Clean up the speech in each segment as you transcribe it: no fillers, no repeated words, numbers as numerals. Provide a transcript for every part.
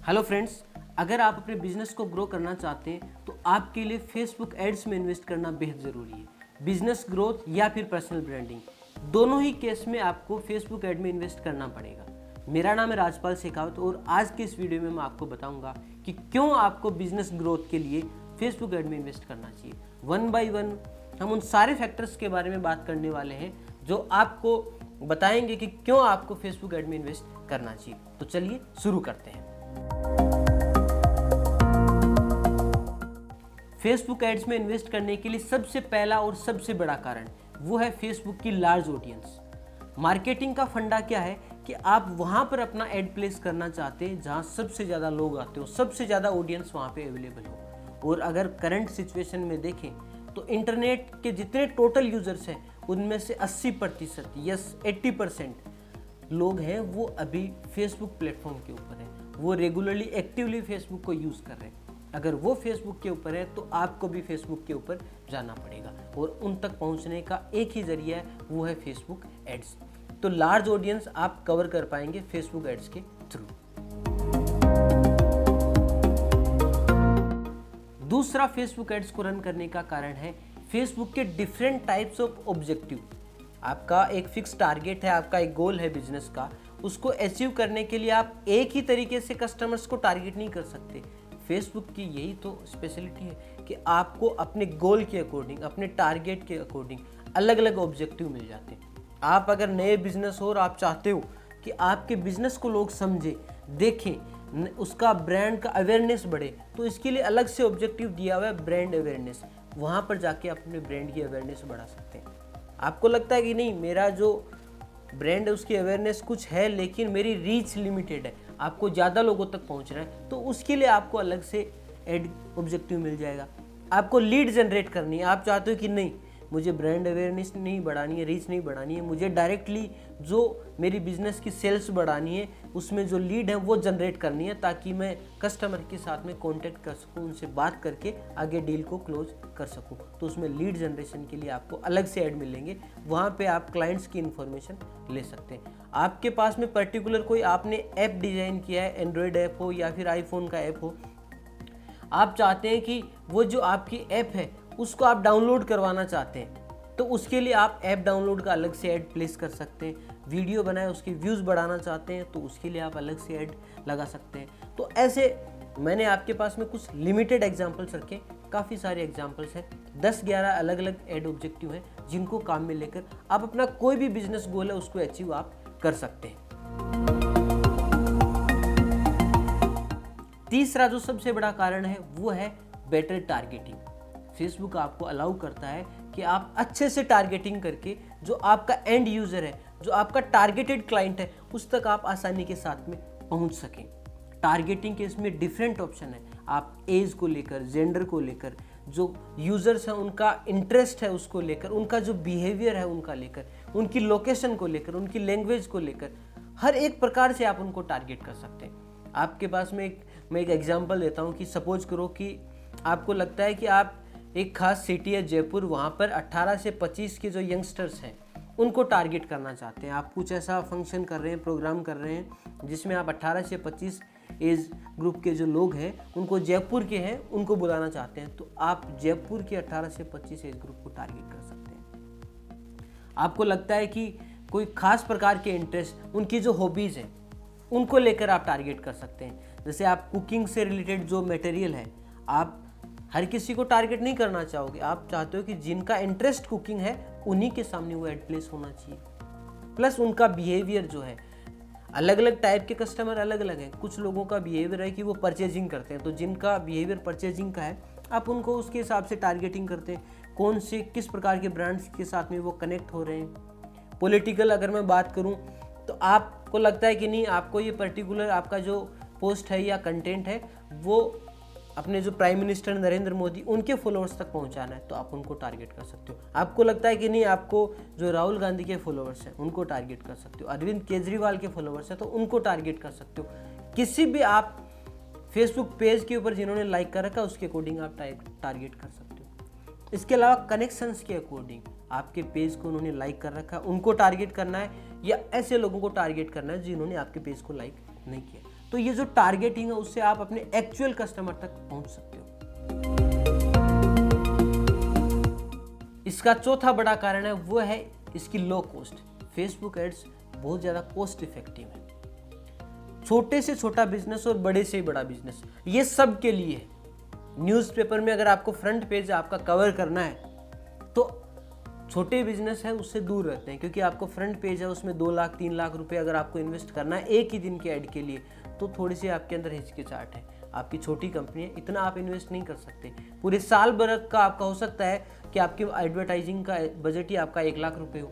Hello friends, अगर आप अपने बिजनेस को ग्रो करना चाहते हैं तो आपके लिए फेसबुक एड्स में इन्वेस्ट करना बेहद ज़रूरी है। बिजनेस ग्रोथ या फिर पर्सनल ब्रांडिंग, दोनों ही केस में आपको फेसबुक एड में इन्वेस्ट करना पड़ेगा। मेरा नाम है राजपाल शेखावत और आज के इस वीडियो में मैं आपको बताऊंगा कि क्यों आपको बिजनेस ग्रोथ के लिए फेसबुक एड में इन्वेस्ट करना चाहिए। वन बाय वन हम उन सारे फैक्टर्स के बारे में बात करने वाले हैं जो आपको बताएंगे कि क्यों आपको फेसबुक एड में इन्वेस्ट करना चाहिए। तो चलिए शुरू करते हैं। फेसबुक एड्स में इन्वेस्ट करने के लिए सबसे पहला और सबसे बड़ा कारण वो है फेसबुक की लार्ज ऑडियंस। मार्केटिंग का फंडा क्या है कि आप वहां पर अपना एड प्लेस करना चाहते हैं जहां सबसे ज़्यादा लोग आते हो, सबसे ज़्यादा ऑडियंस वहां पे अवेलेबल हो। और अगर करंट सिचुएशन में देखें तो इंटरनेट के जितने टोटल यूजर्स हैं उनमें से 80% यस 80% लोग हैं वो अभी फेसबुक प्लेटफॉर्म के ऊपर है, वो रेगुलरली एक्टिवली फेसबुक को यूज़ कर रहे हैं। अगर वो फेसबुक के ऊपर है तो आपको भी फेसबुक के ऊपर जाना पड़ेगा और उन तक पहुंचने का एक ही जरिया है, वो है फेसबुक एड्स। तो लार्ज ऑडियंस आप कवर कर पाएंगे फेसबुक एड्स के थ्रू। दूसरा फेसबुक एड्स को रन करने का कारण है फेसबुक के डिफरेंट टाइप्स ऑफ ऑब्जेक्टिव। आपका एक फिक्स टारगेट है, आपका एक गोल है बिजनेस का, उसको अचीव करने के लिए आप एक ही तरीके से कस्टमर्स को टारगेट नहीं कर सकते। फेसबुक की यही तो स्पेशलिटी है कि आपको अपने गोल के अकॉर्डिंग, अपने टारगेट के अकॉर्डिंग अलग अलग ऑब्जेक्टिव मिल जाते हैं। आप अगर नए बिजनेस हो और आप चाहते हो कि आपके बिजनेस को लोग समझे, देखें, उसका ब्रांड का अवेयरनेस बढ़े, तो इसके लिए अलग से ऑब्जेक्टिव दिया हुआ है ब्रांड अवेयरनेस। वहाँ पर जाके अपने ब्रांड की अवेयरनेस बढ़ा सकते हैं। आपको लगता है कि नहीं मेरा जो ब्रांड है उसकी अवेयरनेस कुछ है लेकिन मेरी रीच लिमिटेड है, आपको ज़्यादा लोगों तक पहुंचना है, तो उसके लिए आपको अलग से एड ऑब्जेक्टिव मिल जाएगा। आपको लीड जनरेट करनी है, आप चाहते हो कि नहीं मुझे ब्रांड अवेयरनेस नहीं बढ़ानी है, रीच नहीं बढ़ानी है, मुझे डायरेक्टली जो मेरी बिजनेस की सेल्स बढ़ानी है उसमें जो लीड है वो जनरेट करनी है ताकि मैं कस्टमर के साथ में कॉन्टेक्ट कर सकूँ, उनसे बात करके आगे डील को क्लोज कर सकूँ। तो उसमें लीड जनरेशन के लिए आपको अलग से ऐड मिलेंगे, वहाँ पे आप क्लाइंट्स की इन्फॉर्मेशन ले सकते हैं। आपके पास में पर्टिकुलर कोई आपने ऐप डिज़ाइन किया है, एंड्रॉयड ऐप हो या फिर आईफोन का ऐप हो, आप चाहते हैं कि वो जो आपकी ऐप है उसको आप डाउनलोड करवाना चाहते हैं, तो उसके लिए आप ऐप डाउनलोड का अलग से ऐड प्लेस कर सकते हैं। वीडियो बनाए उसके व्यूज़ बढ़ाना चाहते हैं तो उसके लिए आप अलग से ऐड लगा सकते हैं। तो ऐसे मैंने आपके पास में कुछ लिमिटेड एग्जांपल्स रखे, काफ़ी सारे एग्जांपल्स हैं, 10-11 अलग अलग ऐड ऑब्जेक्टिव हैं जिनको काम में लेकर आप अपना कोई भी बिजनेस गोल है उसको अचीव आप कर सकते हैं। तीसरा जो सबसे बड़ा कारण है वो है बेटर टारगेटिंग। फेसबुक आपको अलाउ करता है कि आप अच्छे से टारगेटिंग करके जो आपका एंड यूजर है, जो आपका टारगेटेड क्लाइंट है, उस तक आप आसानी के साथ में पहुंच सकें। टारगेटिंग के इसमें डिफरेंट ऑप्शन है, आप एज को लेकर, जेंडर को लेकर, जो यूजर्स हैं उनका इंटरेस्ट है उसको लेकर, उनका जो बिहेवियर है उनका लेकर, उनकी लोकेशन को लेकर, उनकी लैंग्वेज को लेकर, हर एक प्रकार से आप उनको टारगेट कर सकते हैं। आपके पास में मैं एक एग्जांपल देता हूं कि सपोज करो कि आपको लगता है कि आप एक खास सिटी है जयपुर, वहाँ पर 18 से 25 के जो यंगस्टर्स हैं उनको टारगेट करना चाहते हैं। आप कुछ ऐसा फंक्शन कर रहे हैं, प्रोग्राम कर रहे हैं जिसमें आप 18 से 25 एज ग्रुप के जो लोग हैं उनको जयपुर के हैं उनको बुलाना चाहते हैं, तो आप जयपुर के 18 से 25 एज ग्रुप को टारगेट कर सकते हैं। आपको लगता है कि कोई खास प्रकार के इंटरेस्ट, उनकी जो हॉबीज़ हैं उनको लेकर आप टारगेट कर सकते हैं। जैसे आप कुकिंग से रिलेटेड जो मटेरियल है, आप हर किसी को टारगेट नहीं करना चाहोगे, आप चाहते हो कि जिनका इंटरेस्ट कुकिंग है उन्हीं के सामने वो एड प्लेस होना चाहिए। प्लस उनका बिहेवियर जो है, अलग अलग टाइप के कस्टमर अलग अलग हैं। कुछ लोगों का बिहेवियर है कि वो परचेजिंग करते हैं, तो जिनका बिहेवियर परचेजिंग का है आप उनको उसके हिसाब से टारगेटिंग करते हैं, कौन से किस प्रकार के ब्रांड्स के साथ में वो कनेक्ट हो रहे हैं। पॉलिटिकल अगर मैं बात करूँ तो आपको लगता है कि नहीं आपको ये पर्टिकुलर आपका जो पोस्ट है या कंटेंट है वो अपने जो प्राइम मिनिस्टर नरेंद्र मोदी उनके फॉलोअर्स तक पहुंचाना है, तो आप उनको टारगेट कर सकते हो। आपको लगता है कि नहीं आपको जो राहुल गांधी के फॉलोअर्स हैं उनको टारगेट कर सकते हो, अरविंद केजरीवाल के फॉलोअर्स हैं तो उनको टारगेट कर सकते हो। किसी भी आप फेसबुक पेज के ऊपर जिन्होंने लाइक कर रखा है उसके अकॉर्डिंग आप टारगेट कर सकते हो। इसके अलावा कनेक्शंस के अकॉर्डिंग आपके पेज को उन्होंने लाइक कर रखा है उनको टारगेट करना है, या ऐसे लोगों को टारगेट करना है जिन्होंने आपके पेज को लाइक नहीं किया। तो ये जो टारगेटिंग है उससे आप अपने एक्चुअल कस्टमर तक पहुंच सकते हो। इसका चौथा बड़ा कारण है वो है इसकी लो कॉस्ट। फेसबुक एड्स बहुत ज़्यादा कॉस्ट इफेक्टिव है। छोटे से छोटा बिजनेस और बड़े से बड़ा बिजनेस, ये सब के लिए है। न्यूज़पेपर में अगर आपको फ्रंट पेज आपका कवर करना है तो छोटे बिजनेस है उससे दूर रहते हैं, क्योंकि आपको फ्रंट पेज है उसमें 2 लाख 3 लाख रुपए अगर आपको इन्वेस्ट करना है एक ही दिन के ऐड के लिए, तो थोड़ी सी आपके अंदर हिचकिचाहट है। आपकी छोटी कंपनी है, इतना आप इन्वेस्ट नहीं कर सकते। पूरे साल भर का आपका हो सकता है कि आपकी एडवर्टाइजिंग का बजट ही आपका 1 लाख रुपए हो,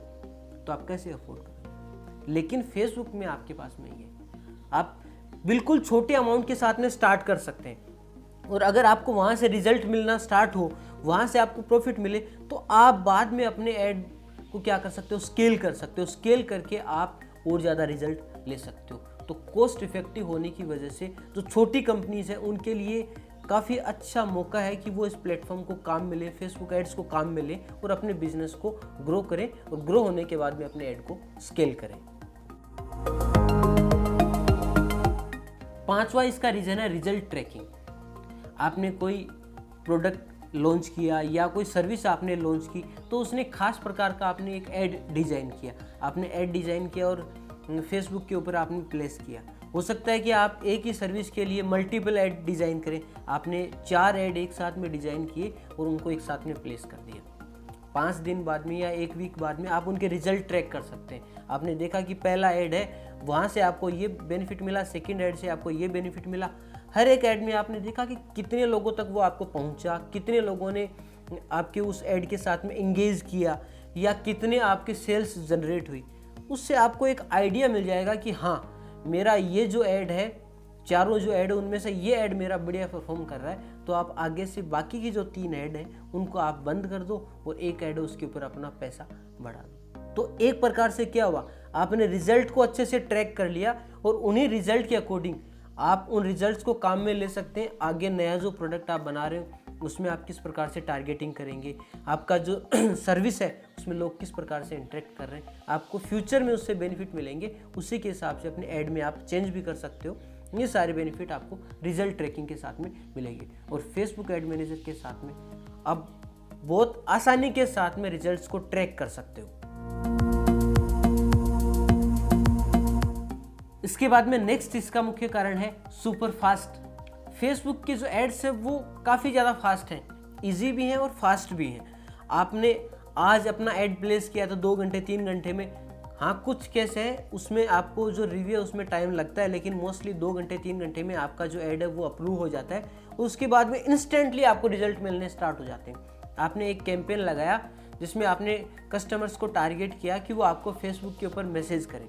तो आप कैसे अफोर्ड करेंगे। लेकिन फेसबुक में आपके पास नहीं है, आप बिल्कुल छोटे अमाउंट के साथ में स्टार्ट कर सकते हैं, और अगर आपको वहाँ से रिजल्ट मिलना स्टार्ट हो, वहाँ से आपको प्रॉफिट मिले, तो आप बाद में अपने ऐड को क्या कर सकते हो, स्केल कर सकते हो। स्केल करके आप और ज़्यादा रिजल्ट ले सकते हो। तो कॉस्ट इफेक्टिव होने की वजह से जो छोटी कंपनीज हैं उनके लिए काफ़ी अच्छा मौका है कि वो इस प्लेटफॉर्म को काम मिले, फेसबुक एड्स को काम मिले और अपने बिजनेस को ग्रो करें, और ग्रो होने के बाद में अपने ऐड को स्केल करें। पांचवा इसका रीजन है रिजल्ट ट्रैकिंग। आपने कोई प्रोडक्ट लॉन्च किया या कोई सर्विस आपने लॉन्च की, तो उसने खास प्रकार का आपने एक ऐड डिज़ाइन किया, आपने ऐड डिज़ाइन किया और फेसबुक के ऊपर आपने प्लेस किया। हो सकता है कि आप एक ही सर्विस के लिए मल्टीपल ऐड डिज़ाइन करें, आपने 4 ऐड एक साथ में डिज़ाइन किए और उनको एक साथ में प्लेस कर दिया। 5 दिन बाद में या 1 वीक बाद में आप उनके रिजल्ट ट्रैक कर सकते हैं। आपने देखा कि पहला ऐड है, वहाँ से आपको ये बेनिफिट मिला, सेकंड ऐड से आपको ये बेनिफिट मिला। हर एक ऐड में आपने देखा कि कितने लोगों तक वो आपको पहुँचा, कितने लोगों ने आपके उस ऐड के साथ में इंगेज किया, या कितने आपके सेल्स जनरेट हुई। उससे आपको एक आइडिया मिल जाएगा कि हाँ, मेरा ये जो ऐड है, चारों जो ऐड है उनमें से ये ऐड मेरा बढ़िया परफॉर्म कर रहा है, तो आप आगे से बाकी की जो 3 ऐड हैं उनको आप बंद कर दो और एक ऐड है उसके ऊपर अपना पैसा बढ़ा दो। तो एक प्रकार से क्या हुआ, आपने रिजल्ट को अच्छे से ट्रैक कर लिया और उन्हीं रिजल्ट के अकॉर्डिंग आप उन रिजल्ट्स को काम में ले सकते हैं। आगे नया जो प्रोडक्ट आप बना रहे हो उसमें आप किस प्रकार से टारगेटिंग करेंगे, आपका जो सर्विस है उसमें लोग किस प्रकार से इंटरेक्ट कर रहे हैं, आपको फ्यूचर में उससे बेनिफिट मिलेंगे, उसी के हिसाब से अपने ऐड में आप चेंज भी कर सकते हो। ये सारे बेनिफिट आपको रिजल्ट ट्रैकिंग के साथ में मिलेंगे, और फेसबुक एड मैनेजर के साथ में अब बहुत आसानी के साथ में रिजल्ट्स को ट्रैक कर सकते हो। इसके बाद में नेक्स्ट इसका मुख्य कारण है सुपर फास्ट। फेसबुक के जो एड्स हैं वो काफ़ी ज़्यादा फास्ट हैं, इजी भी हैं और फास्ट भी हैं। आपने आज अपना ऐड प्लेस किया तो 2 घंटे 3 घंटे में, हाँ कुछ केस है उसमें आपको जो रिव्यू है उसमें टाइम लगता है, लेकिन मोस्टली 2 घंटे 3 घंटे में आपका जो ऐड है वो अप्रूव हो जाता है। उसके बाद में इंस्टेंटली आपको रिजल्ट मिलने स्टार्ट हो जाते हैं। आपने एक कैंपेन लगाया जिसमें आपने कस्टमर्स को टारगेट किया कि वो आपको फेसबुक के ऊपर मैसेज करें,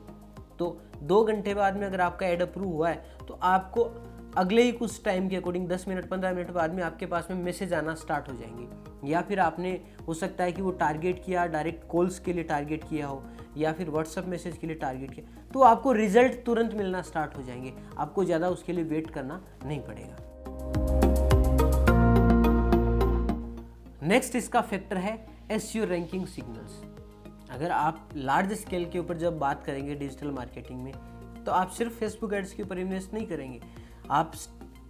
तो 2 घंटे बाद में अगर आपका ऐड अप्रूव हुआ है तो आपको अगले ही कुछ टाइम के अकॉर्डिंग 10 मिनट 15 मिनट बाद में आपके पास में मैसेज आना स्टार्ट हो जाएंगे। या फिर आपने हो सकता है कि वो टारगेट किया, डायरेक्ट कॉल्स के लिए टारगेट किया हो, या फिर व्हाट्सएप मैसेज के लिए टारगेट किया, तो आपको रिजल्ट तुरंत मिलना स्टार्ट हो जाएंगे। आपको ज़्यादा उसके लिए वेट करना नहीं पड़ेगा। नेक्स्ट इसका फैक्टर है SEO रैंकिंग सिग्नल्स। अगर आप लार्ज स्केल के ऊपर जब बात करेंगे डिजिटल मार्केटिंग में, तो आप सिर्फ फेसबुक एड्स के ऊपर इन्वेस्ट नहीं करेंगे। आप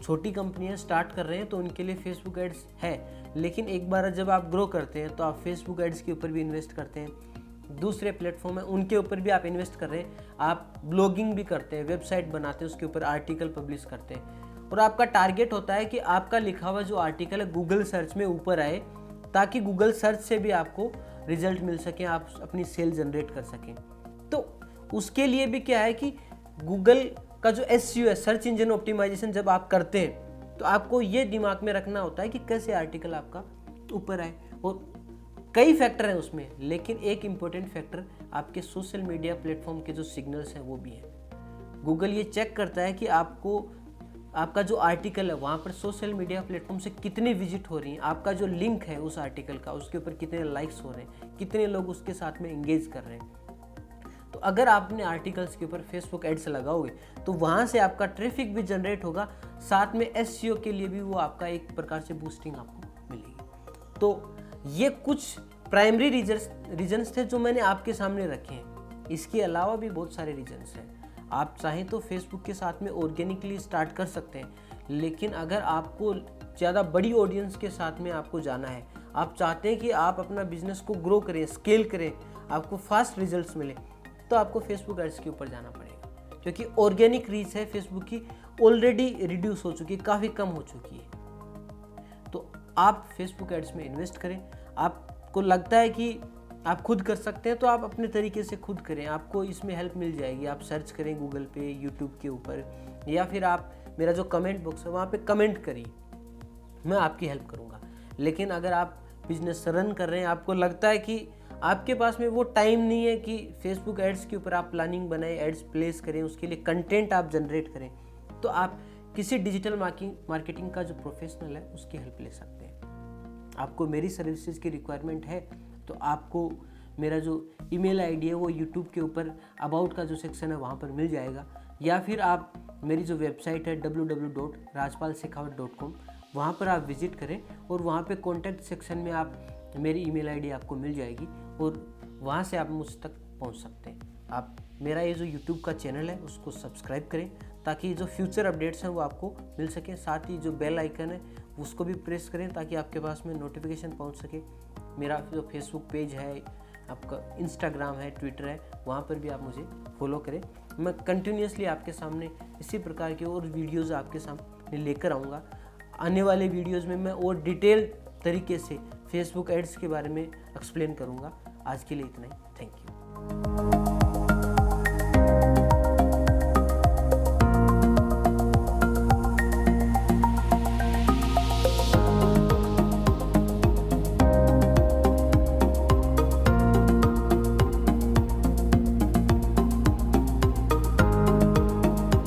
छोटी कंपनियां स्टार्ट कर रहे हैं तो उनके लिए फेसबुक एड्स है, लेकिन एक बार जब आप ग्रो करते हैं तो आप फेसबुक एड्स के ऊपर भी इन्वेस्ट करते हैं। दूसरे प्लेटफॉर्म है उनके ऊपर भी आप इन्वेस्ट कर रहे हैं, आप ब्लॉगिंग भी करते हैं, वेबसाइट बनाते हैं, उसके ऊपर आर्टिकल पब्लिश करते हैं, और आपका टारगेट होता है कि आपका लिखा हुआ जो आर्टिकल है गूगल सर्च में ऊपर आए, ताकि गूगल सर्च से भी आपको रिजल्ट मिल सके, आप अपनी सेल जनरेट कर सकें। तो उसके लिए भी क्या है कि गूगल का जो SEO है, सर्च इंजन ऑप्टिमाइजेशन, जब आप करते हैं तो आपको ये दिमाग में रखना होता है कि कैसे आर्टिकल आपका ऊपर आए। और कई फैक्टर हैं उसमें, लेकिन एक इम्पोर्टेंट फैक्टर आपके सोशल मीडिया प्लेटफॉर्म के जो सिग्नल्स हैं वो भी हैं। गूगल ये चेक करता है कि आपका जो आर्टिकल है वहाँ पर सोशल मीडिया प्लेटफॉर्म से कितने विजिट हो रही हैं, आपका जो लिंक है उस आर्टिकल का उसके ऊपर कितने लाइक्स हो रहे हैं, कितने लोग उसके साथ में इंगेज कर रहे हैं। तो अगर आप अपने आर्टिकल्स के ऊपर फेसबुक एड्स लगाओगे तो वहाँ से आपका ट्रैफिक भी जनरेट होगा, साथ में SEO के लिए भी वो आपका एक प्रकार से बूस्टिंग आपको मिलेगी। तो ये कुछ प्राइमरी रीजन्स थे जो मैंने आपके सामने रखे हैं। इसके अलावा भी बहुत सारे रीजन्स हैं। आप चाहें तो फेसबुक के साथ में ऑर्गेनिकली स्टार्ट कर सकते हैं, लेकिन अगर आपको ज़्यादा बड़ी ऑडियंस के साथ में आपको जाना है, आप चाहते हैं कि आप अपना बिजनेस को ग्रो करें, स्केल करें, आपको फास्ट रिजल्ट्स मिले, तो आपको फेसबुक एड्स के ऊपर जाना पड़ेगा, क्योंकि ऑर्गेनिक रीच है फेसबुक की ऑलरेडी रिड्यूस हो चुकी है, काफ़ी कम हो चुकी है। तो आप फेसबुक एड्स में इन्वेस्ट करें। आपको लगता है कि आप खुद कर सकते हैं तो आप अपने तरीके से खुद करें, आपको इसमें हेल्प मिल जाएगी। आप सर्च करें गूगल पे, यूट्यूब के ऊपर, या फिर आप मेरा जो कमेंट बॉक्स है वहाँ पे कमेंट करिए, मैं आपकी हेल्प करूँगा। लेकिन अगर आप बिजनेस रन कर रहे हैं, आपको लगता है कि आपके पास में वो टाइम नहीं है कि फेसबुक एड्स के ऊपर आप प्लानिंग बनाएं, एड्स प्लेस करें, उसके लिए कंटेंट आप जनरेट करें, तो आप किसी डिजिटल मार्केटिंग का जो प्रोफेशनल है उसकी हेल्प ले सकते हैं। आपको मेरी सर्विसेज की रिक्वायरमेंट है तो आपको मेरा जो ईमेल आईडी है वो यूट्यूब के ऊपर अबाउट का जो सेक्शन है वहाँ पर मिल जाएगा, या फिर आप मेरी जो वेबसाइट है www.rajpalshekhawat.com वहाँ पर आप विजिट करें और वहाँ पे कॉन्टैक्ट सेक्शन में आप मेरी ईमेल आईडी आपको मिल जाएगी और वहाँ से आप मुझ तक पहुँच सकते हैं। आप मेरा ये जो यूट्यूब का चैनल है उसको सब्सक्राइब करें ताकि जो फ्यूचर अपडेट्स हैं वो आपको मिल सकें। साथ ही जो बेल आइकन है उसको भी प्रेस करें ताकि आपके पास में नोटिफिकेशन पहुंच सके। मेरा जो फेसबुक पेज है, आपका इंस्टाग्राम है, ट्विटर है, वहाँ पर भी आप मुझे फॉलो करें। मैं कंटिन्यूसली आपके सामने इसी प्रकार के और वीडियोज़ आपके सामने लेकर आऊँगा। आने वाले वीडियोज़ में मैं और डिटेल तरीके से फेसबुक एड्स के बारे में एक्सप्लेन करूँगा। आज के लिए इतना ही, थैंक यू।